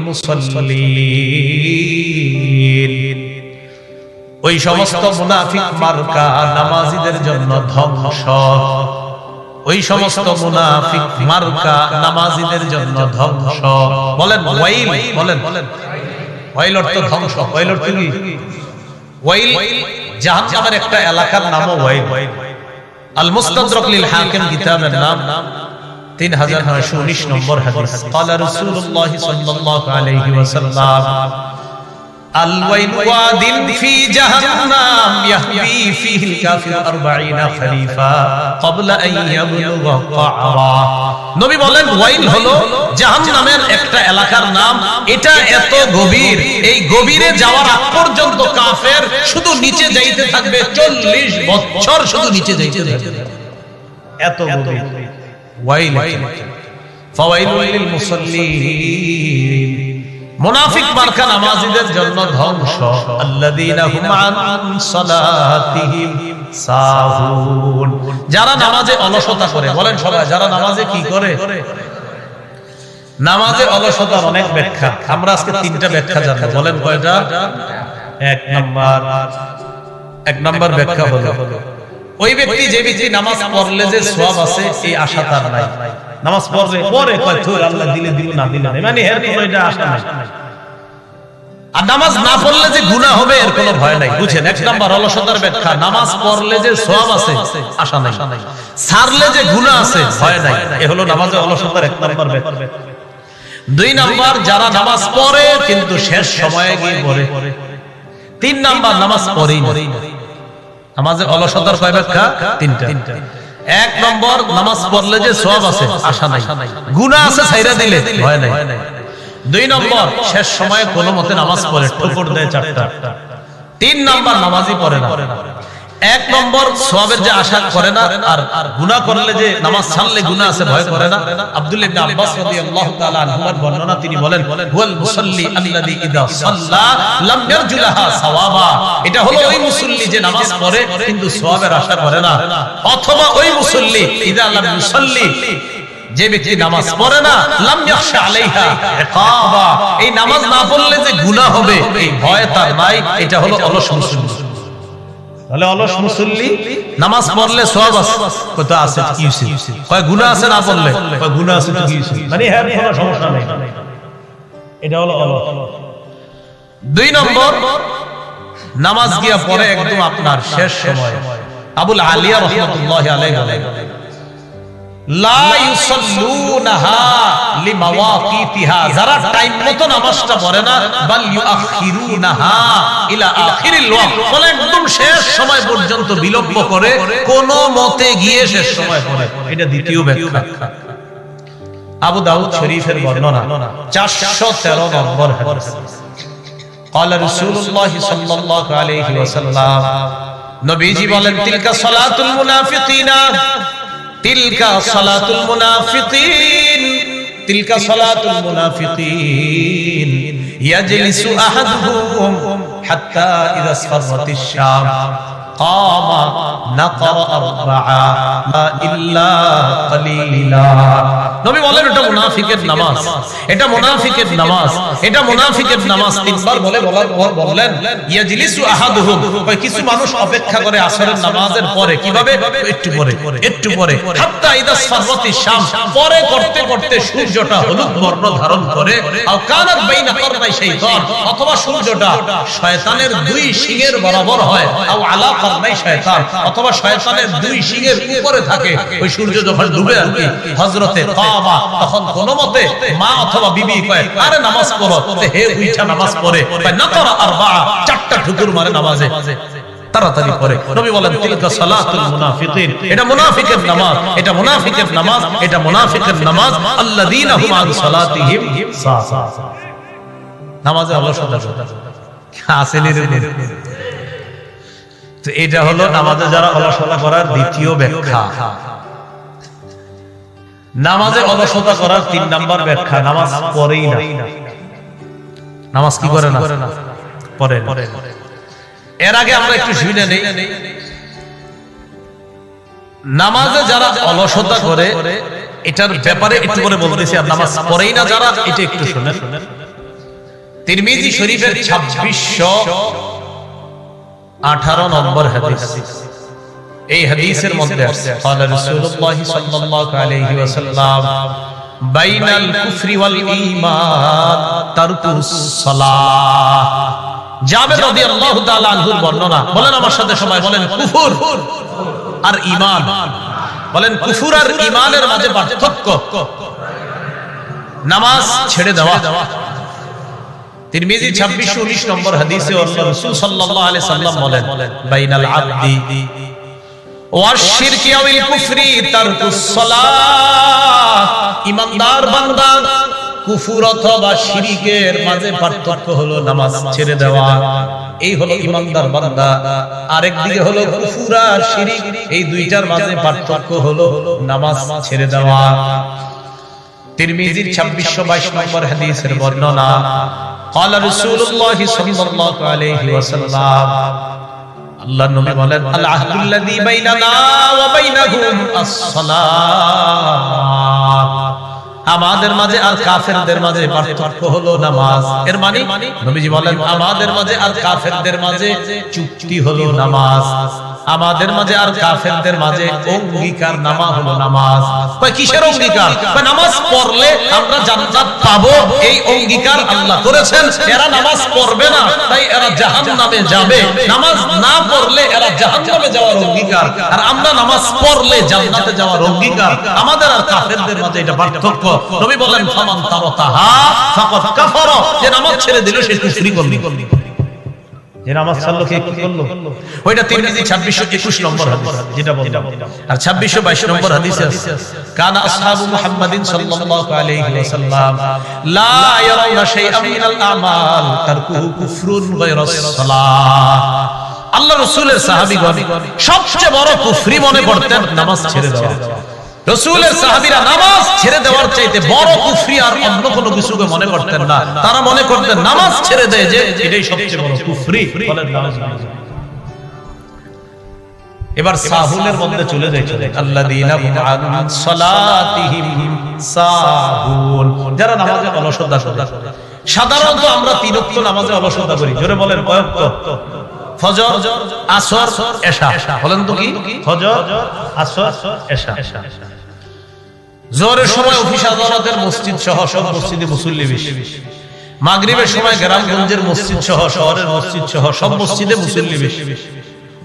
মুসাল্লিন। ওই সমস্ত মুনাফিক মার্কা নামাজীদের জন্য ধ্বংস, ওই সমস্ত মুনাফিক মার্কা নামাজীদের জন্য ধ্বংস। বলেন ওয়াইল, বলেন ওয়াইল অর্থ ধ্বংস। ওয়াইল অর্থ কি? ওয়াইল জাহান্নামের একটা এলাকার নামও ওয়াইল। আল মুস্তাদরাক লিল হাকিম কিতাবের নাম 3919 নম্বর হাদিস। قال رسول الله صلى الله عليه وسلم الويل واد في جهنم يهوي فيه الكافر 40 خريفا قبل ان يبلغ قعرا। নবী বলেন ওয়াইল হলো জাহান্নামের একটা এলাকার নাম। এটা এত গভীর, এই গভীরে যাওয়ার আগ পর্যন্ত কাফের শুধু নিচে যাইতে থাকবে, 40 বছর শুধু নিচে যাইতে থাকবে, এত গভীর ওয়াইল। ফাওয়াইলুল লিল মুসাল্লিন, মুনাফিক মার্কা নামাজীদের জন্য ধ্বংস। আল্লাযীনা হুম আন সালাতিহিম সাহুন, যারা নামাজে অলসতা করে। বলেন সবাই, যারা নামাজে কি করে? নামাজে অলসতার অনেক ব্যাখ্যা, আমরা আজকে 3টা ব্যাখ্যা জানবো। বলেন কয়টা? এক নাম্বার ব্যাখ্যা হলো ওই ব্যক্তি, যে ব্যক্তি নামাজ পড়লে যে সওয়াব আছে এই আশা তার নাই। নামাজ পড়লে পরে কয় থুর আল্লাহ দিলে দিল না দিলে না, মানে এর কোনো এটা আশা নাই। আর নামাজ না পড়লে যে গুনাহ হবে এর কোনো ভয় নাই। বুঝেন, 1 নাম্বার অলসতার ব্যাখ্যা, নামাজ পড়লে যে সওয়াব আছে আশা নাই, ছাড়লে যে গুনাহ আছে ভয় নাই। এ হলো নামাজে অলসতার 1 নাম্বার ব্যাখ্যা। 2 নাম্বার, যারা নামাজ পড়ে কিন্তু শেষ সময়ে গিয়ে পড়ে। 3 নাম্বার, নামাজ পড়েই না। নামাজের অলসতার কয় ব্যাখ্যা? 3টা। 1 নম্বর, নামাজ পড়লে যে সওয়াব আছে আশা নাই, গুনাহ আছে ছাইরা দিলে ভয় নাই। 2 নম্বর, শেষ সময়ে কোনো মতে নামাজ পড়ে, ঠোকর দেয় 4টা। 3 নাম্বার, নামাজই পড়ে না। 1 নম্বর, সওয়াবের যে আশা করে না, আর গুনাহ করলে যে নামাজ ছাড়লে গুনাহ আছে ভয় করে না। আব্দুল্লাহ ইবনে আব্বাস রাদিয়াল্লাহু তাআলা আনহুর বর্ণনা, তিনি বলেন হুয়াল মুসাল্লি আল্লাযী ইযা সাল্লা লাম ইয়ারজুলাহা সাওয়াবা। এটা হলো ওই মুসল্লি যে নামাজ পড়ে কিন্তু সওয়াবের আশা করে না। অথবা ওই মুসল্লি ইযা লাম ইউসাল্লি, যে ব্যক্তি নামাজ পড়ে না, লাম ইয়াখশা আলাইহা ইকাবা, এই নামাজ না পড়লে যে গুনাহ হবে এই ভয় তার নাই। এটা হলো অলস মুসল্লি। তাহলে অলস মুসল্লি নামাজ পড়লে সওয়াব আছে, কত আছে কি হইছে, কয় গুনাহ আছে না পড়লে, কয় গুনাহ আছে তো কি হইছে, মানে এর কোনো সমস্যা নাই। এটা হলো অলস। 2 নম্বর, নামাজ গিয়া পড়ে একদম আপনার শেষ সময়। আবুল আলিয়া রাহমাতুল্লাহি আলাইহি বলেন লা ইউসাল্লুনাহা লিমাওয়াকিতিহা, যারা টাইম মতো নামাজটা পড়ে না, বাল ইউআখিরুনাহা ইলা আখিরিল ওয়াক্ত, বলে একদম শেষ সময় পর্যন্ত বিলম্ব করে, কোন মতে গিয়ে শেষ সময় পড়ে। এটা দ্বিতীয় ব্যাখ্যা। আবু দাউদ শরীফের বর্ণনা 413 নম্বর হাদিস। قال رسول الله صلى الله عليه وسلم, নবীজি বলেন তিলকা সালাতুল মুনাফিকিনা, তিলকা সালাতুল মুনাফিকিন, তিলকা সালাতুল মুনাফিকিন ইয়াজলিসু আহাদুহুম হাত্তা ইযা আসফারাতিশ শাম কামা নাকরা আরবাআ ইল্লা কালিলা। নবী বলেন এটা মুনাফিকের নামাজ, এটা মুনাফিকের নামাজ, এটা মুনাফিকের নামাজ। 3 বার বললেন ইয়াজলিসু আহাদুহুম, কিছু মানুষ অপেক্ষা করে আসরের নামাজের পরে, কিভাবে? একটু পরে, একটু পরে, হাত্তা ইযা আসফারাতিশ শাম, পরে করতে করতে সূর্যটা হলুদ বর্ণ ধারণ করে, আও কানাত বাইনা কারনাই শাইতান, অথবা সূর্যটা শয়তানের 2 শিঙের বরাবর হয়, আও আলা কারনাই শয়তান, অথবা শয়তানের 2 শিঙের উপরে থাকে। ওই সূর্য যখন ডুবে আর কি হযরতে কাবা, তখন কোন মতে মা অথবা বিবি কয় আরে নামাজ পড়ো, হে উঠা নামাজ পড়ে, কয় নাকরা আরবাআ, 4টা ঠুকুর মারে নামাজে, তাড়াতাড়ি পড়ে। নবী বলেন তিলকা সালাতুল মুনাফিকিন, এটা মুনাফিকের নামাজ, এটা মুনাফিকের নামাজ, এটা মুনাফিকের নামাজ। আল্লাযীনা হুম আন সালাতিহিম সাহুন, নামাজে অলসতা আসেনি রে। তো এটা হলো নামাজে যারা অলসতা করার দ্বিতীয় ব্যাখ্যা। নামাজে অলসতা করার 3 নাম্বার ব্যাখ্যা, নামাজ পড়েই না। নামাজ কি করে না? পড়ে না। এর আগে আমরা একটু শুনে নেই, নামাজে যারা অলসতা করে এটার ব্যাপারে একটু করে বলতেছি, আর নামাজ পড়েই না যারা, এটা একটু শুনেন। তিরমিজি শরীফের 2618 নম্বর হাদিস। এই হাদিসের মধ্যে আছে قال রাসূলুল্লাহ সাল্লাল্লাহু আলাইহি ওয়াসাল্লাম বাইনাল কুফরি ওয়াল ঈমান তারকুস সালাহ। জাবের রাদিয়াল্লাহু তাআলা আনহুর বর্ণনা। বলেন আমার সাথে সবাই বলেন কুফর আর ঈমান। বলেন কুফর আর ঈমানের মাঝে পার্থক্য নামাজ ছেড়ে দেওয়া। তিরমিজি 2619 নম্বর হাদিসে আল্লাহ রাসূল সাল্লাল্লাহু আলাইহি সাল্লাম বলেন বাইনাল আবদি ওয়াশ শিরকি ওয়াল কুফরি তারকুস সালাহ। ঈমানদার বান্দা কুফর অথবা শিরকের মাঝে পার্থক্য হলো নামাজ ছেড়ে দেওয়া। এই হলো ঈমানদার বান্দা। আরেক দিকে হলো কুফর আর শিরক, এই দুইটার মাঝে পার্থক্য হলো নামাজ ছেড়ে দেওয়া। তিরমিজির 2622 নম্বর হাদিসের বর্ণনা قال رسول الله صلى الله عليه وسلم আল্লাহর নবী বলেন আল আহদুল্লাযী বাইনানা ওয়া বাইনাহুম আস-সালাত। আমাদের মাঝে আর কাফেরদের মাঝে পার্থক্য হলো নামাজ। এর মানে নবীজি বলেন আমাদের মাঝে আর কাফেরদের মাঝে চুক্তি হলো নামাজ। আমাদের মাঝে আর কাফেরদের মাঝে অঙ্গীকার নামা হলো নামাজ। কয় কিসের অঙ্গীকার? কয় নামাজ পড়লে আমরা জান্নাত পাবো, এই অঙ্গীকার আল্লাহ করেছেন। এরা নামাজ পড়বে না তাই এরা জাহান্নামে যাবে, নামাজ না পড়লে এরা জাহান্নামে যাওয়ার অঙ্গীকার, আর আমরা নামাজ পড়লে জান্নাতে যাওয়ার অঙ্গীকার। আমাদের আর কাফেরদের মাঝে এটা পার্থক্য। নবী বলেন ফামান তারাকাহা ফাকাদ কাফারা, যে নামাজ ছেড়ে দিল সে কুফরি করল। যে নামাজ ছাড়লো কে কি করলো? ওইটা তিরমিজি 2621 নম্বর হাদিস যেটা বললাম। আর 2622 নম্বর হাদিসে আছে কানা আসহাবু মুহাম্মাদিন সাল্লাল্লাহু আলাইহি ওয়াসাল্লাম লা ইয়ারাউনা শাইআন মিনাল আমাল তারকুহু কুফরুন গায়রাস সালাহ। আল্লাহর রাসূলের সাহাবীগণ সবচেয়ে বড় কুফরি মনে করতেন নামাজ ছেড়ে দেওয়া। রাসূলের সাহাবীরা নামাজ ছেড়ে দেওয়ার চাইতে বড় কুফরি আর অন্য কোনো কিছুকে মনে করতেন না। তারা মনে করতেন নামাজ ছেড়ে দেয় যে এটাই সবচেয়ে বড় কুফরি। বলেন নামাজ। এবার সাহুনের মধ্যে চলে যাই। আল্লাযীনা হুম আন সালাতিহিম সাহুন, যারা নামাজে অলসতা করে। সাধারণত আমরা তিন ওয়াক্ত নামাজে অলসতা করি। জোরে বলেন কয় ওয়াক্ত? ফজর, আসর, এশা। বলেন তো কি? ফজর, আসর, এশা। জোহরের সময় অফিস আদালতের মসজিদ সহ সব মসজিদে মুসল্লি বেশি। মাগরিবের সময় গ্রামগঞ্জের মসজিদ সহ শহরের মসজিদ সহ সব মসজিদে মুসল্লি বেশি।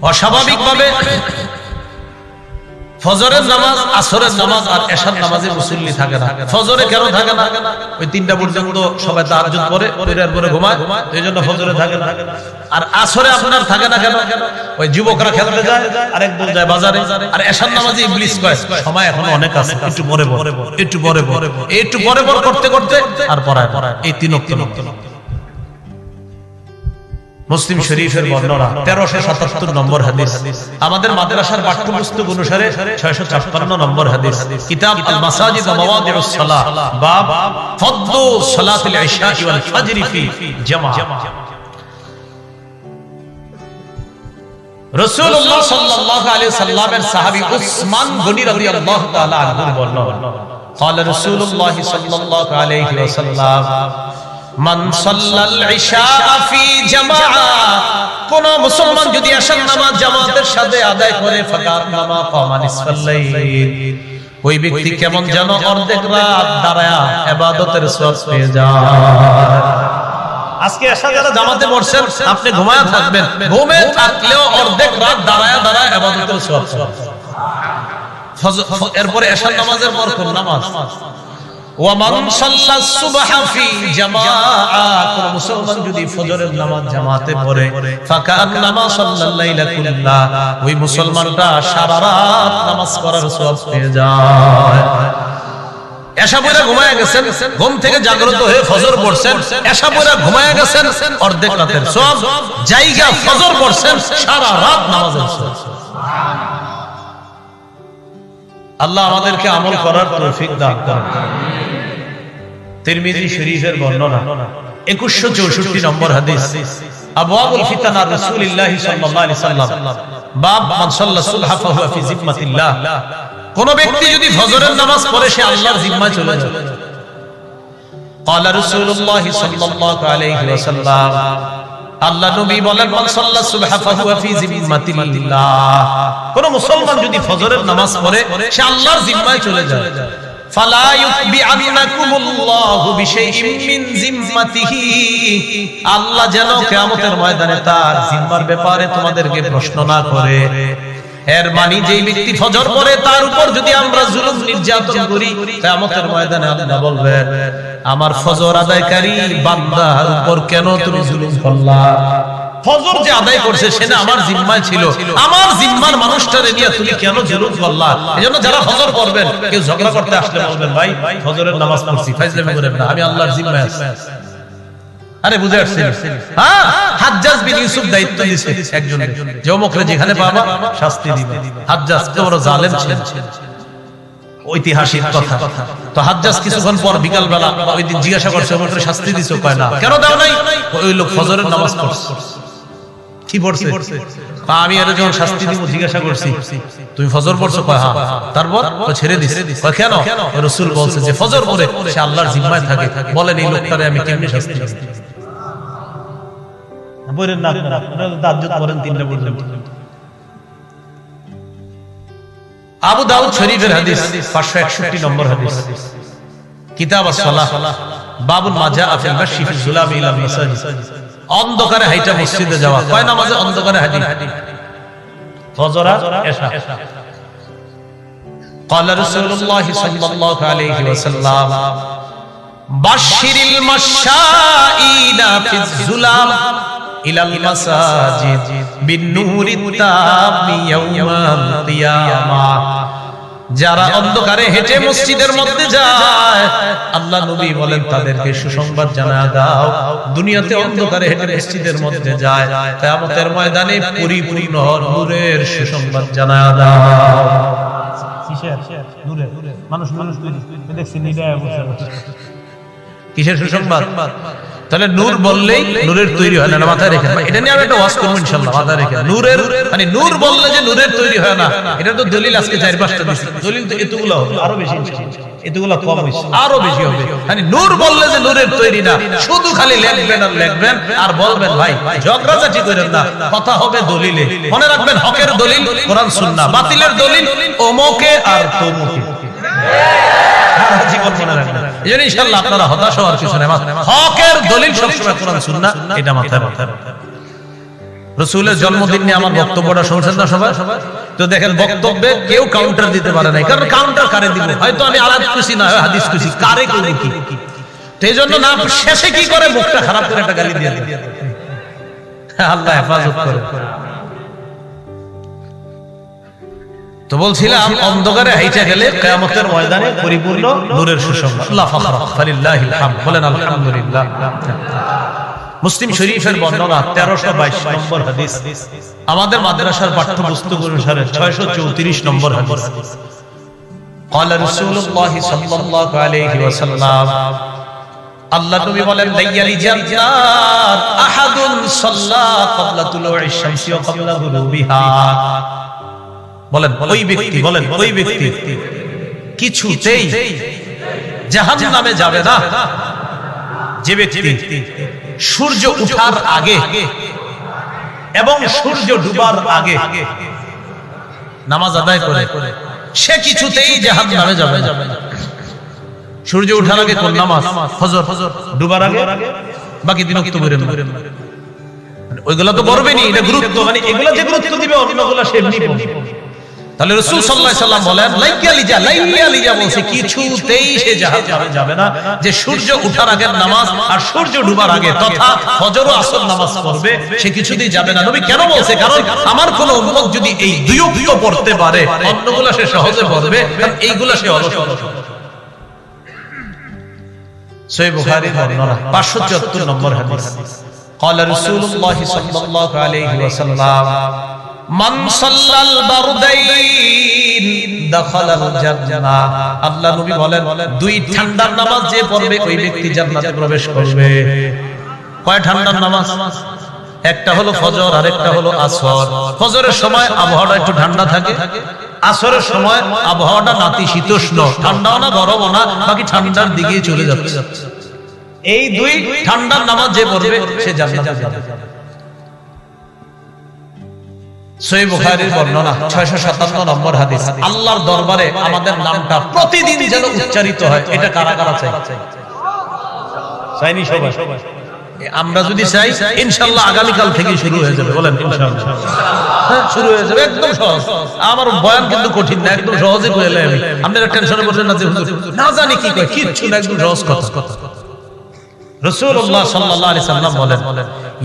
অস্বাভাবিকভাবে ফজরের নামাজ, আসরের নামাজ আর এশার নামাজে মুসল্লি থাকে না। ফজরে কেন থাকে না? ওই 3টা পর্যন্ত সবাই তাহাজ্জুদ পড়ে, পরে ঘুমায়, এইজন্য ফজরে থাকে না। আর আসরে আপনার থাকে না কেন? ওই যুবকরা খেলতে যায়, আরেক দল যায় বাজারে। আর এশার নামাজে ইবলিস কয় সময় এখনো অনেক আছে, একটু পরে করতে করতে আর পড়ায়। এই 3 ওয়াক্ত। মুসলিম শরীফের বর্ণনা 1377 নম্বর হাদিস। আমাদের মাদ্রাসার পাঠ্যপুস্তক অনুসারে 656 নম্বর হাদিস। কিতাব আল মাসাজিদ ওয়া মাওয়াদিউস সালাহ, বাব ফাদলু সালাতিল ইশা ওয়াল ফজর ফি জামা। রাসূলুল্লাহ সাল্লাল্লাহু আলাইহি সাল্লামের সাহাবী উসমান গনি রাদিয়াল্লাহু তাআলা আনহু বর্ণনা قال রাসূলুল্লাহ সাল্লাল্লাহু আলাইহি ওয়াসাল্লাম মান সাল্লাল ইশা ফি জামাআ, কোন মুসলমান যদি এশার নামাজ জামাতের সাথে আদায় করে ফাকাত নামা কামা নিসফাল লাইল, ওই ব্যক্তি কেমন যেন অর্ধেক রাত দাঁড়ায়া ইবাদতের সওয়াব পেয়ে যায়। আজকে এশা যারা জামাতে পড়ছেন আপনি ঘুমায়া থাকবেন, ঘুমে থাকলেও অর্ধেক রাত দাঁড়ায়া ইবাদতের সওয়াব। এরপরে এশার নামাজের পর কোন নামাজ? ওয়ামান সাল্লাস সুবহা ফি জামাআ, কোন মুসলমান যদি ফজরের নামাজ জামাতে পড়ে ফাকান্নামা সাল্লাল লাইলা কুল্লাহ, ওই মুসলমানটা সারা রাত নামাজ পড়ার সওয়াব পেয়ে যায়। এশা পড়ে ঘুমায়া গেছেন, ঘুম থেকে জাগ্রত হয়ে ফজর পড়ছেন, এশা পড়ে ঘুমায়া গেছেন, অর্ধেক রাতের সওয়াব। জায়গা ফজর পড়ছেন, সারা রাত নামাজের সওয়াব। আল্লাহ আমাদেরকে আমল করার তৌফিক দান করুন। তিরমিজি শরীফের বর্ণনা 2164 নম্বর হাদিস। আবওয়াবুল ফিতান আর রাসূলুল্লাহ সাল্লাল্লাহু আলাইহি সাল্লাম, বাব মান সাল্লা সুবহা ফাহুয়া ফি জিম্মাতিল্লাহ, কোন ব্যক্তি যদি ফজরের নামাজ পড়ে সে আল্লাহর জিম্মায় চলে যায়। قال رسول الله صلى الله عليه وسلم আল্লাহ নবী বলেন মান সাল্লা সুবহা ফাহুয়া ফি জিম্মাতিল্লাহ কোন মুসলমান যদি ফজরের নামাজ পড়ে সে আল্লাহর জিম্মায় চলে যায় ফালা ইউতবিআন্নাকুমুল্লাহু বিশাইইন মিন জিম্মাতিহি আল্লাহ যেন কিয়ামতের ময়দানে তার জিম্মার ব্যাপারে তোমাদেরকে প্রশ্ন না করে এর মানে যেই ব্যক্তি ফজর পড়ে তার উপর যদি আমরা জুলুম নির্যাতন করি কিয়ামতের ময়দানে আল্লাহ বলবেন আমার ফজর আদায়কারী বান্দার উপর কেন তুমি জুলুম করলা ফজর যে আদায় করছে সেটা আমার জিম্মায় ছিল আমার জিম্মার মানুষটারে নিয়ে তুমি কেন জুলুম করলা এজন্য যারা ফজর পড়বেন কেউ ঝগড়া করতে আসলে বলবেন ভাই ফজরের নামাজ পড়ছি ফাইজলামি করেন না আমি আল্লাহর জিম্মায় আছি আরে বুঝে আসছেন হ্যাঁ হাজ্জাজ বিন ইউসুফ দায়িত্ব দিয়েছে একজনের যে অমুকরে যেখানে পাবা শাস্তি দিবে হাজ্জাজ তো বড় জালেম ছিলেন ঐতিহাসিক কথা তো হাজ্জাজ কিছুক্ষণ পর বিকাল বেলা ওই দিন জিজ্ঞাসা করছে অমুকরে শাস্তি দিছো কয় না কেন দাও নাই ওই লোক ফজরের নামাজ পড়ছে কি পড়ছে আমি এর যখন শাস্তি দিব জিজ্ঞাসা করছি তুমি ফজর পড়ছো কয় হ্যাঁ তারপর তো ছেড়ে দিছে কয় কেন রাসূল বলছে যে ফজর পড়ে সে আল্লাহর জিম্মায় থাকে বলেন এই লোকটারে আমি কেমনে শাস্তি দেব বলেন না আপনারা তাহাজ্জুদ পড়েন 3টা পর্যন্ত আবু দাউদ শরীফের হাদিস 561 নম্বর হাদিস কিতাব আস-সালাহ বাবুল মা জাআ ফিল মাশি ফিল যুলামি ইলা মাসাজিদ অন্ধকারে হাইটা মসজিদে যাওয়া কয় নামাজে অন্ধকারে হাঁটি ফজর আর ইশা قال رسول الله صلى الله عليه وسلم بشر المشائين في الظلام الى المساجد بالنور التام يوم القيامه যারা অন্ধকারে হেঁটে মসজিদের মধ্যে যায় আল্লাহ নবী বলেন তাদেরকে সুসংবাদ জানায়া দাও দুনিয়াতে অন্ধকারে হেঁটে মসজিদের মধ্যে যায় কিয়ামতের ময়দানে পরিপূর্ণ নূরের সুসংবাদ জানায়া দাও কিসের নূরের মানুষ দেখছি নিদায়া বসে কিসের সুসংবাদ তাহলে নূর বললেই নূরের তৈরি হয় না মাথায় রেখে এটা নিয়ে আমি একটা ওয়াজ করব ইনশাআল্লাহ মাথায় রেখে নূরের মানে নূর বললে যে নূরের তৈরি হয় না এটা তো দলিল আজকে 4-5টা দিছি দলিল তো এতগুলো হবে আরো বেশি এতগুলো কম হইছে আরো বেশি হবে মানে নূর বললে যে নূরের তৈরি না শুধু খালি লিখবেন আর বলবেন ভাই ঝগড়াঝাটি করেন না কথা হবে দলিলে মনে রাখবেন হকের দলিল কোরআন সুন্নাহ বাতিলের দলিল ওমকে আর তোমকে জীবন মনে রাখবেন এজন্য ইনশাআল্লাহ আপনারা হতাশ হওয়ার কিছু নাই হকের দলিল সবসময় কোরআন সুন্নাহ এটা মাথায় রাখবেন রাসূলের জন্মদিন নিয়ে আমার বক্তব্যটা শুনছেন না সবাই তো দেখেন বক্তব্যে কেউ কাউন্টার দিতে পারে না কারণ কাউন্টার কারে দিব হয়তো আমি আয়াত খুশি না হয় হাদিস খুশি কারে করব কি এইজন্য না শেষে কি করে মুখটা খারাপ করে একটা গালি দিয়ে দেয় আল্লাহ হেফাজত করে তো বলছিলাম অন্ধকারে হাইটা গেলে কিয়ামতের ময়দানে পরিপূর্ণ নূরের সুসংবাদ আল্লাহ ফাখরা ফালিল্লাহিল হামদ বলেন আলহামদুলিল্লাহ মুসলিম শরীফের বর্ণনা 1322 নম্বর হাদিস আমাদের মাদ্রাসার পাঠ্যপুস্তক অনুসারে 634 নম্বর হাদিস قال رسول الله صلى الله عليه وسلم আল্লাহ নবী বলেন দাইয়ালি জান্নাত আহাদুন সাল্লা ক্বাবলা তুলুইশ শামসি ওয়া ক্বাবলা গুরুবিহা বলেন ওই ব্যক্তি বলেন ওই ব্যক্তি কিছুতেই জাহান্নামে যাবে না যে ব্যক্তি সূর্য ওঠার আগে এবং সূর্য ডুবার আগে নামাজ আদায় করে সে কিছুতেই জাহান্নামে যাবে না সূর্য ওঠার আগে কোন নামাজ ফজর ডুবার আগে বাকি দিন ওয়াক্ত করেন ওইগুলা তো করবেনই এটা গুরুত্ব মানে এগুলা যে গুরুত্ব দিবে অন্যগুলা সে এমনি পড়বে তাহলে রাসূল সাল্লাল্লাহু আলাইহি সাল্লাম বলেন লাইয়ালিজা বলছে কিছুতেই সে জাহান্নামে যাবে না যে সূর্য ওঠার আগের নামাজ আর সূর্য ডুবার আগে তথা ফজর ও আসর নামাজ পড়বে সে কিছুতেই যাবে না নবী কেন বলছে কারণ আমার কোন উম্মত যদি এই দুই ওয়াক্ত পড়তে পারে অন্যগুলা সে সহজে পড়বে কারণ এইগুলা সে অলস সহিহ বুখারী বর্ণনা 574 নম্বর হাদিস قال رسول الله صلى الله عليه وسلم মান সাল্লাল বারদাইন দাখালাল জান্নাহ আল্লাহ নবী বলেন দুই ঠান্ডার নামাজ যে পড়বে ওই ব্যক্তি জান্নাতে প্রবেশ করবে কয় ঠান্ডার নামাজ একটা হলো ফজর আর একটা হলো আসর ফজরের সময় আবহাওয়াটা একটু ঠান্ডা থাকে আসরের সময় আবহাওয়াটা নাতিশীতোষ্ণ ঠান্ডাও না গরমও না বাকি ঠান্ডার দিকে চলে যাচ্ছে এই দুই ঠান্ডার নামাজ যে পড়বে সে জান্নাতে যাবে। সহিহ বুখারীর বর্ণনা 657 নম্বর হাদিস। আল্লাহর দরবারে আমাদের নামটা প্রতিদিন যেন উচ্চারিত হয়, এটা কারা কারা চাই? চাইনি সবাই? আমরা যদি চাই ইনশাআল্লাহ আগামী কাল থেকে শুরু হয়ে যাবে। বলেন ইনশাআল্লাহ। হ্যাঁ, শুরু হয়ে যাবে, একদম সহজ। আমার বয়ান কিন্তু কঠিন না, একদম সহজে কইলে আমি। আপনারা টেনশনে পড়ছেন না যে না জানি কি কয়, কিচ্ছু না, একদম সহজ কথা। রাসূলুল্লাহ সাল্লাল্লাহু আলাইহি সাল্লাম বলেন,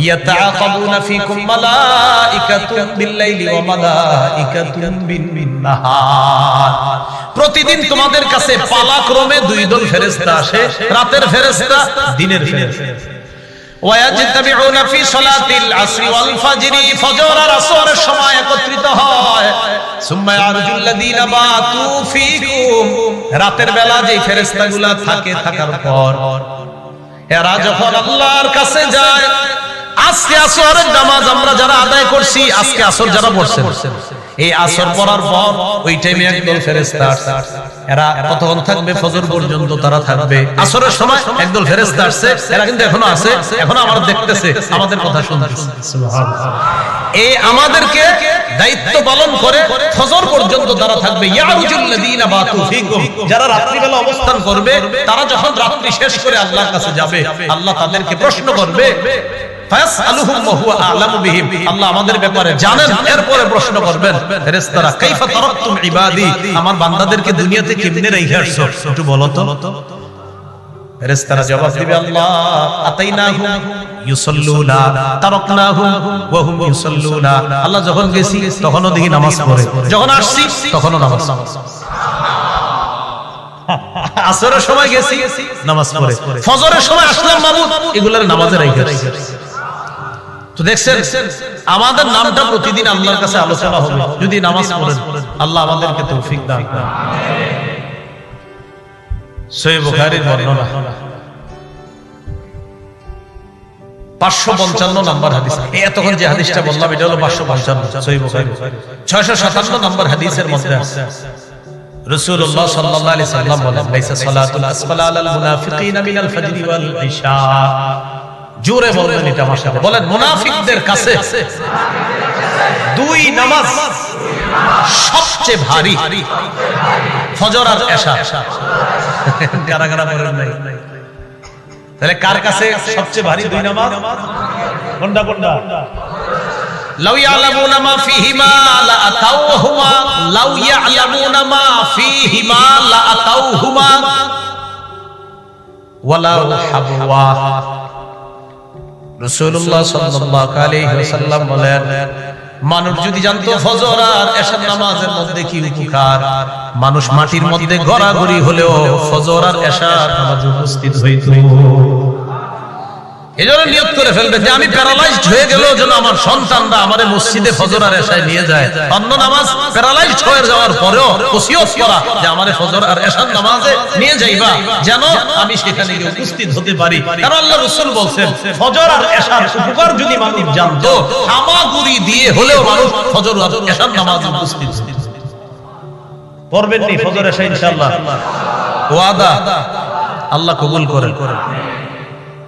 ইয়াতাআকাবুনা ফীকুম মালাইকাতুন বিল-লাইলি ওয়া মালাইকাতুন বিন-নাহার। প্রতিদিন তোমাদের কাছে পালাক্রমে দুই দল ফেরেশতা আসে, রাতের ফেরেশতা, দিনের ফেরেশতা। ওয়ায়াজতাবিউনা ফি সালাতিল আসরি ওয়াল ফাজরি, ফজর আর আসরের সময় একত্রিত হয়। সুম্মা ইয়ারজুল্লাযীনা বাতু ফীকুম, রাতের বেলা যে ফেরেশতাগুলো থাকে, থাকার পর এরা যখন আল্লাহর কাছে যায়, আজকে আসরের নামাজ আমরা যারা আদায় করছি, আজকে আসর যারা পড়ছেন, এই আসর পড়ার পর ওই টাইমে একদল ফেরেশতা আসছে। এরা কতক্ষণ থাকবে? ফজর পর্যন্ত তারা থাকবে। আসরের সময় একদল ফেরেশতা আসছে, এরা কিন্তু এখনো আছে, এখনো আমরা দেখতেছে, আমাদের কথা শুনতেছে। সুবহানাল্লাহ। এই আমাদেরকে দায়িত্ব পালন করে ফজর পর্যন্ত তারা থাকবে। ইয়ারজুল্লাযীনা বাতু ফীকুম, যারা রাত্রিবেলা অবস্থান করবে, তারা যখন রাত্রি শেষ করে আল্লাহর কাছে যাবে, আল্লাহ তাদেরকে প্রশ্ন করবে, ফায়াসআলুহুম ওয়া হুয়া আ'লামু বিহিম, আল্লাহ আমাদের ব্যাপারে জানেন, এরপরে প্রশ্ন করবেন ফেরেশতারা, কাইফা তারাকতুম ইবাদি, আমার বান্দাদেরকে দুনিয়াতে কেমনে রেখে আসছো একটু বলো তো। ফেরেশতারা জবাব দিবে, আল্লাহ আতাইনাহুম ইউসাল্লুনা তারাকনাহুম ওয়া হুম ইউসাল্লুনা, আল্লাহ যখন গেছি তখনও দেখি নামাজ পড়ে, যখন আসছি তখনও নামাজ। আসরের সময় গেছি নামাজ পড়ে, ফজরের সময় আসলাম মাবুদ, এগুলোর নামাজে রাখি। তো দেখছেন, আমাদের নামটা প্রতিদিন আল্লাহর কাছে আলোচনা হবে যদি নামাজ পড়েন। আল্লাহ আমাদেরকে তৌফিক দান করেন। সহিহ বুখারীর বর্ণনা 555 নম্বর হাদিস। এতক্ষণ যে হাদিসটা বললাম এটা হলো 555 সহিহ বুখারী। 657 নম্বর হাদিসের মধ্যে আছে রাসূলুল্লাহ সাল্লাল্লাহু আলাইহি সাল্লাম বলেন, লাইসা সালাতুল আসফালা আলাল মুনাফিকিনা মিনাল ফাজরি ওয়াল ইশা। জোরে বলেন এটা আমার সাথে, বলেন মুনাফিকদের কাছে দুই নামাজ সবচেয়ে ভারী, ফজর আর ইশা। কারা কারা বলেন নাই? তাহলে কার কাছে সবচেয়ে ভারী দুই নামাজ? কোনটা কোনটা? লাউ ইয়ালামুনা মা ফীহিমা লা আতাউহুমা, লাউ ইয়ালামুনা মা ফীহিমা লা আতাউহুমা ওয়ালাউ হাবওয়া। রাসূলুল্লাহ সাল্লাল্লাহু আলাইহি ওয়াসাল্লাম বলেন, মানুষ যদি জানতো ফজর আর ইশার নামাজের মধ্যে কি উপকার, মানুষ মাটির মধ্যে গড়াগড়ি হলেও ফজর আর ইশার নামাজে উপস্থিত হইতো। এজন্য নিয়ত করে ফেলবে যে আমি প্যারালাইজড হয়ে গেলেও যেন আমার সন্তানরা আমারে মসজিদে ফজর আর ইশায় নিয়ে যায়। অন্য নামাজ প্যারালাইজড হয়ে যাওয়ার পরেও ওসিয়ত করা যে আমারে ফজর আর ইশার নামাজে নিয়ে যাইবা, যেন আমি সেখানে গিয়ে উপস্থিত হতে পারি। কারণ আল্লাহ রাসূল বলেন, ফজর আর ইশার উপকার যদি মানুষ জানতো, হামাগুড়ি দিয়ে হলেও মানুষ ফজর আর ইশার নামাজে উপস্থিত হতো। পড়বেন নি ফজর ইশা ইনশাআল্লাহ? ওয়াদা, আল্লাহ কবুল করেন।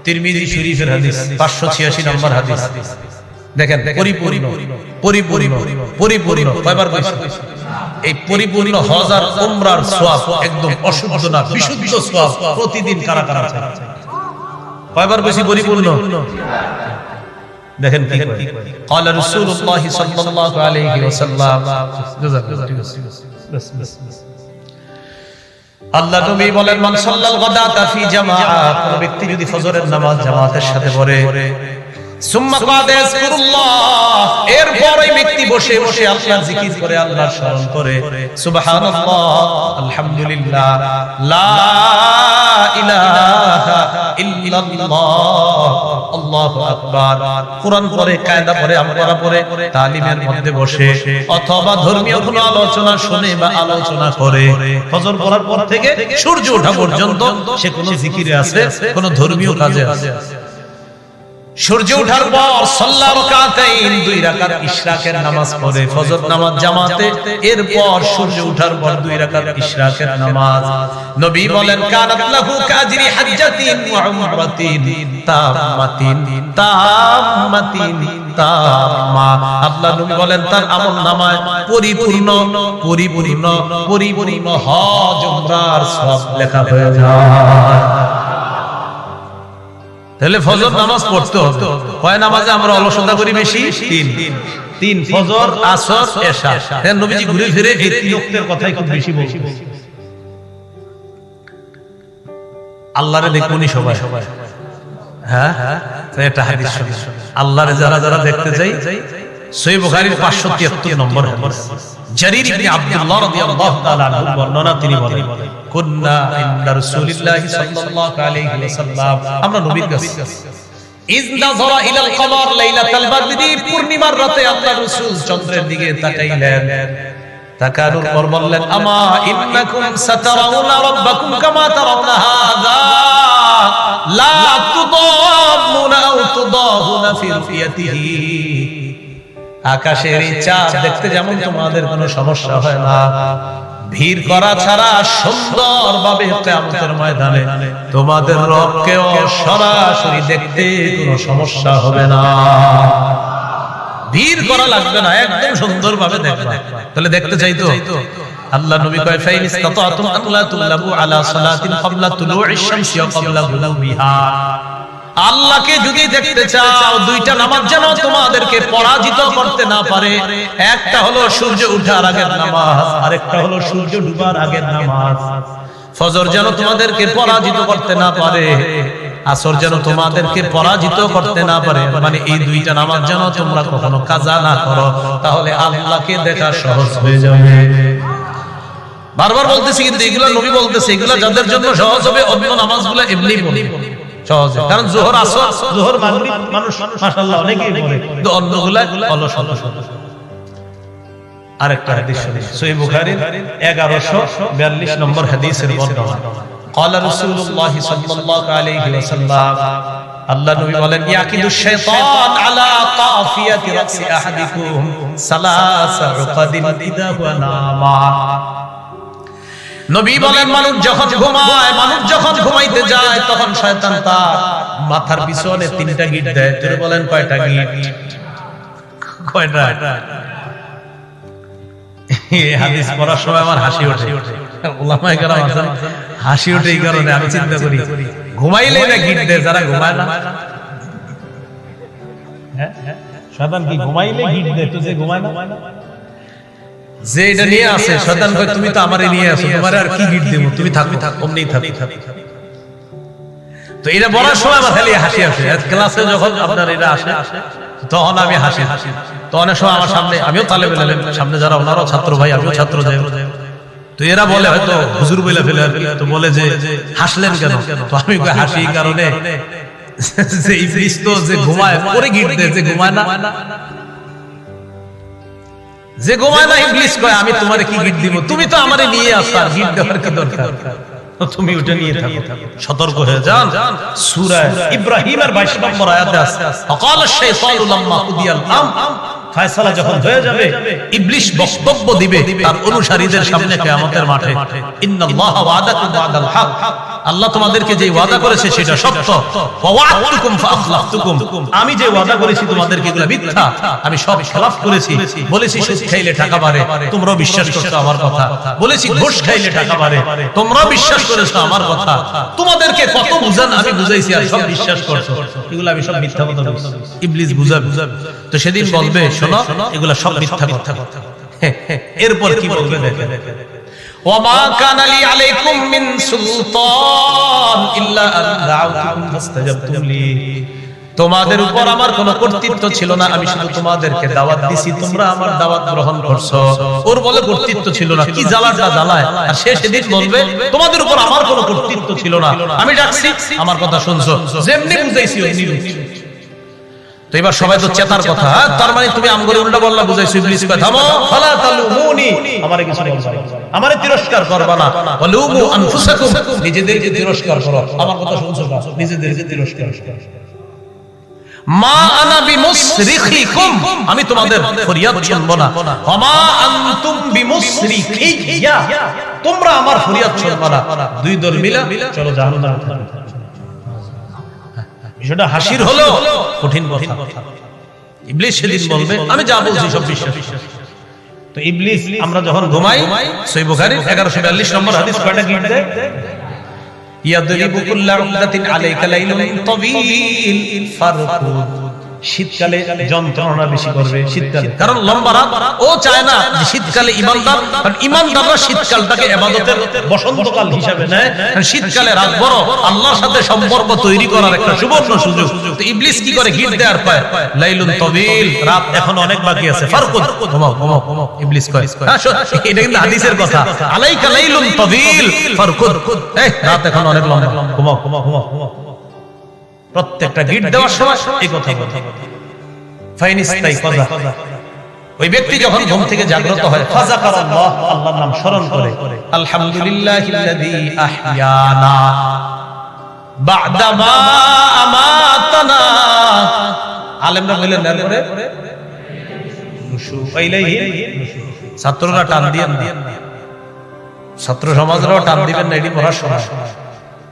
তিরমিজি শরীফের হাদিস 586 নম্বর হাদিস। দেখেন, পরিপূর্ণ পরিপূর্ণ পরিপূর্ণ কয়বার কইছি? এই পরিপূর্ণ হজ আর উমরার সওয়াব একদম অশুদ্ধ না, বিশুদ্ধ সওয়াব প্রতিদিন কারা কারা চায়? কয়বার কইছি পরিপূর্ণ? দেখেন কি কয়, ক্বালা রাসূলুল্লাহ সাল্লাল্লাহু আলাইহি ওয়াসাল্লাম, আল্লাহ নবী বলেন, মান সাল্লাল গাদাতা ফি জামাআ, কোন ব্যক্তি যদি ফজরের নামাজ জামাতের সাথে পড়ে, সুম্মা ক্বাদা ইয়াজকুরুল্লাহ, এরপর ওই ব্যক্তি বসে বসে আল্লাহর জিকির করে, আল্লাহর স্মরণ করে, সুবহানাল্লাহ, আলহামদুলিল্লাহ, লা ইলাহা ইল্লাল্লাহ, আল্লাহু আকবার, কুরআন পড়ে, কায়দা পড়ে, আমরা পড়ে, তালিমের মধ্যে বসে অথবা ধর্মীয় কোনো আলোচনা শুনে বা আলোচনা করে, ফজর পড়ার পর থেকে সূর্য ওঠা পর্যন্ত সে কোনো জিকিরে আছে, কোনো ধর্মীয় কাজে আছে, সূর্য ওঠার পর সাল্লা রাকাতাইন 2 রাকাত ইশরাকের নামাজ পড়ে ফজর নামাজ জামাতে, এরপর সূর্য ওঠার পর 2 রাকাত ইশরাকের নামাজ। নবী বলেন কানাত লাহু কাজরি হাজ্জাতিন ওয়া উমরাতিন তাম্মাতিন তাম্মাতিন তাম্মা। আল্লাহ নবী বলেন তার আমলনামায় পরিপূর্ণ পরিপূর্ণ পরিপূর্ণ হজ উমরার সওয়াব লেখা হয়ে যায়। তাহলে ফজর নামাজ পড়তে হবে। কয় নামাজে আমরা অলসতা করি বেশি? তিন, ফজর, আসর, এশা। হ্যাঁ, নবীজি ঘুরে ফিরে এই তিন ওয়াক্তের কথাই খুব বেশি বলছেন। আল্লাহরে দেখুনি সবাই, হ্যাঁ এটা হাদিস শুনি। আল্লাহরে যারা যারা দেখতে যাই, সহিহ বুখারীর 573 নম্বর হাদিস, জারীর ইবনে আব্দুল্লাহ রাদিয়াল্লাহু তাআলা আনহু বর্ণনা, তিনি বলেন কুন্না ইনদা রাসূলিল্লাহি সাল্লাল্লাহু আলাইহি ওয়াসাল্লাম, আমরা নবীর কাছে ইয নাযারা ইলাল কমার লাইলাতাল বদরি, পূর্ণিমার রাতে আল্লাহ রাসূল চন্দ্রের দিকে তাকাইলেন। তাকানোর পর বললেন আমা ইন্নাকুম সাতারাউনা রাব্বাকুম কামা তারাউনা হাযা লা তুদাম্মুনা আও তুদাহুনা ফি রুফিয়াতিহি। আকাশের এই চাঁদ দেখতে যেমন তোমাদের কোনো সমস্যা হয় না, ভিড় করা ছাড়া সুন্দরভাবে কিয়ামতের ময়দানে তোমাদের রবকেও সরাসরি দেখতে কোনো সমস্যা হবে না। ভিড় করা লাগবে না, একদম সুন্দরভাবে দেখবা। তাহলে দেখতে চাই তো আল্লাহ নবী কয় ফাইন ইসতাতাতুম আল্লা তুলাবু আলা সালাতিন ক্বাবলা তুলুইশ শামসি ওয়া ক্বাবলা গুরুবিহা। আল্লাহকে যদি দেখতে চাও, 2টা নামাজ যেন তোমাদেরকে পরাজিত করতে না পারে। একটা হলো সূর্য ওঠার আগের নামাজ, আরেকটা হলো সূর্য ডুবার আগের নামাজ। ফজর যেন তোমাদেরকে পরাজিত করতে না পারে, আসর যেন তোমাদেরকে পরাজিত করতে না পারে। মানে এই 2টা নামাজ যেন তোমরা কখনো কাজা না করো, তাহলে আল্লাহকে দেখা সহজ হয়ে যাবে। বারবার বলতেছি, কিন্তু এগুলো নবী বলতেছে, এগুলো যাদের জন্য সহজ হবে, অন্য নামাজগুলো এমনি পড়ে সহজ। কারণ যোহর, আসর, যোহর, মাগরিব মানুষ মাশাআল্লাহ অনেকেই পড়ে, কিন্তু অন্যগুলা অলস অলস। আরেকটা হাদিস শুনি, সহিহ বুখারীর 1142 নম্বর হাদিসের বর্ণনা। قال رسول الله صلى الله عليه وسلم, আল্লাহ নবী বলেন ইয়াকিদুশ শাইতান আলা কাফিয়াতি রাসি আহাদিকুম সালাসা উকাদিন ইদা হুয়া নামা। নবী বলেন মানুষ যখন ঘুমায়, মানুষ যখন ঘুমাইতে যায়, তখন শয়তান তার মাথার পিছনে 3টা গিট দেয়। তিনি বলেন কয়টা গিট? কয়টা? এই হাদিস পড়ার সময় আমার হাসি ওঠে। উলামায়ে কেরাম আছেন, হাসি ওঠে এই কারণে আমি চিন্তা করি ঘুমাইলে না গিট দেয় যারা ঘুমায় না। হ্যাঁ, শয়তান কি ঘুমাইলে গিট দেয়? তো যে ঘুমায় না, যে এটা নিয়ে আসে, শয়তান কয় তুমি তো আমারে নিয়ে আসো, তোমারে আর কি গিট দেব, তুমি থাকো অমনি থাকো। তো এটা বলার সময় আমার খালি হাসি আসে। ক্লাসে যখন আপনার এটা আসে তখন আমি হাসি। তো অনেক সময় আমার সামনে, আমিও তালেবে ইলম, সামনে যারা ওনারাও ছাত্র ভাই, আমিও ছাত্র যাই, তো এরা বলে হয়তো হুজুর বলে ফেলে, তো বলে যে হাসলেন কেন? তো আমি হাসি কারণে যে ইবলিস তো যে ঘুমায় পরে গিট দেয়, যে ঘুমায় না, যে ঘুমায় না ইবলিস কয় আমি তোমারে কি গিট দিব, তুমি তো আমারে নিয়ে আসো, আর গিট দেওয়ার কি দরকার? তুমি ওটা নিয়ে থাকো। সতর্ক হয়ে যান। সূরা ইব্রাহিমের 22 নম্বর আয়াতে আছে ফাকাল আশ-শাইতানু লাম্মা কুদিয়াল আম, ফয়সালা যখন হয়ে যাবে, ইবলিস বক্তব্য দিবে তার অনুসারীদের সামনে কিয়ামতের মাঠে, ইন্নাল্লাহা ওয়াদাকুম ওয়াদাল হক, আল্লাহ তোমাদেরকে যে ওয়াদা করেছে সেটা সত্য, ওয়া ওয়া'আতুকুম ফাআখলাফতুকুম, আমি যে ওয়াদা করেছি তোমাদেরকে এগুলো মিথ্যা, আমি সব খেলাফ করেছি। বলেছি সুদ খাইলে টাকা বাড়ে, তোমরাও বিশ্বাস করছো আমার কথা। বলেছি ঘুষ খাইলে টাকা বাড়ে, তোমরাও বিশ্বাস করেছো আমার কথা। তোমাদেরকে কত বুঝান আমি বুঝাইছি, আর সব বিশ্বাস করছো। এগুলো আমি সব মিথ্যা কথা বলছি। ইবলিস বুঝাবে। তো সেদিন বলবে শোনো এগুলো সব মিথ্যা কথা। এরপর কি বলবে দেখেন, ওয়ামা কানা লি আলাইকুম মিন সুলতান ইল্লা আন দাউতুকুম ফাস্তাজাবতুম লি, তোমাদের উপর আমার কোনো কর্তৃত্ব ছিল না, আমি শুধু তোমাদেরকে দাওয়াত দিছি, তোমরা আমার দাওয়াত গ্রহণ করছো। ওর বলে কর্তৃত্ব ছিল না, কি জ্বালাটা জ্বালায়। আর সে সেদিন বলবে তোমাদের উপর আমার কোনো কর্তৃত্ব ছিল না, আমি ডাকছি আমার কথা শুনছো, যেমনি বুঝাইছি অমনি বুঝছো। তো এবার সবাই তো চেতার কথা, তার মানে তুমি আমগরে উল্টা বললা বুঝাইছো। ইবলিস কয় থামো, ফালা তালুমুনি, আমারে কিছু বলবা না, আমারে তিরস্কার করবা না, ওয়ালুমু আনফুসাকুম, নিজেদেরকে তিরস্কার করো, আমার কথা শুনছো না, নিজেদেরকে তিরস্কার করো। মা আনা বিমুসরিখিকুম, আমি তোমাদের ফরিয়াদ শুনবো না। ওমা আনতুম বিমুসরিখিয়া, তোমরা আমার ফরিয়াদ শুনবে না। দুই দল মিলা চলো জাহান্নামে। বিষয়টা হাসির হলো, কঠিন কথা। ইবলিস সেদিন বলবে আমি যা বলছি সব বিশ্বাস। তো ইবলিস আমরা যখন ঘুমাই, সহিহ বুখারীর 1142 নম্বর হাদিস কয়টা গিট দেয়? ইয়াদরিবু কুল্লা উকদাতিন আলাইকা লাইলুন তাওয়ীল ফারকুদ। শীতকালে যন্ত্রণা বেশি করবে শীতকালে, কারণ লম্বা রাত। ও চায় না যে শীতকালে ইমানদার, কারণ ইমানদাররা শীতকালটাকে ইবাদতের বসন্তকাল হিসাবে নেয়। কারণ শীতকালে রাত বড়, আল্লাহর সাথে সম্পর্ক তৈরি করার একটা সুবর্ণ সুযোগ। তো ইবলিস কি করে? গিট দেওয়ার পায় লাইলুন তাওয়ীল, রাত এখন অনেক বাকি আছে, ফারকুদ, ঘুমাও ঘুমাও ঘুমাও। ইবলিস কয় এটা কিন্তু হাদিসের কথা, আলাইকা লাইলুন তাওয়ীল ফারকুদ, এই রাত এখন অনেক লম্বা, ঘুমাও ঘুমাও ঘুমাও ঘুমাও। প্রত্যেকটা গিট দেওয়ার সময় এই কথা বলে। ফাইনিস্তাইকাযা, ওই ব্যক্তি যখন ঘুম থেকে জাগ্রত হয়, ফাযাকারাল্লাহ, আল্লাহর নাম স্মরণ করে, আলহামদুলিল্লাহিল্লাযী আহইয়ানা বা'দা মা আমাতানা। আলেমরা বলেন এরপরে নুশু ইলাইহি, ছাত্ররা টান দিয়েন, ছাত্র সমাজরাও টান দিবেন না, এটি পড়ার সময়।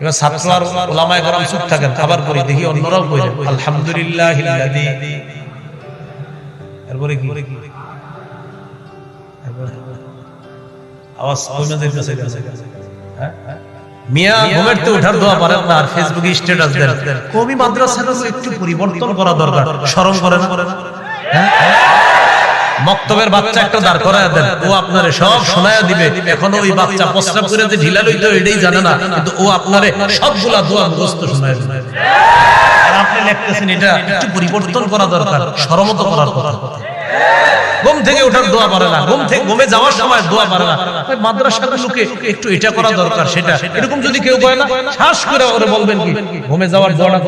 এবার ছাত্র আর উলামায়ে কেরাম চুপ থাকেন, আবার করি দেখি অন্যরাও কইলেন আলহামদুলিল্লাহিল্লাযী। এরপরে কি আওয়াজ কমে যাইতেছে, হ্যাঁ মিয়া ঘুমের থেকে ওঠার দোয়া পারেন না, আর ফেসবুকে স্ট্যাটাস দেন। কবি মাদ্রাসাগুলো একটু পরিবর্তন করা দরকার, শরম করে না? হ্যাঁ, মক্তবের বাচ্চা একটা দাঁড় করায় দেন, ও আপনারে সব শোনায়া দিবে। এখনো ওই বাচ্চা প্রস্রাব করে যে ঢিলা লইতো এটাই জানে না, কিন্তু ও আপনারে সবগুলা দোয়া মুখস্থ শোনায় দিবে। আর আপনি লিখতেছেন এটা একটু পরিবর্তন করা দরকার, শরম তো করার কথা। ঘুম থেকে ওঠার দোয়া পারে না, ঘুমে যাওয়ার সময় দোয়া পারে না। মাদ্রাসাগুলোকে একটু এটা করা দরকার, সেটা এরকম যদি কেউ করে না, শ্বাস করে ওরে বলবেন কি ঘুমে যাওয়ার দোয়াটা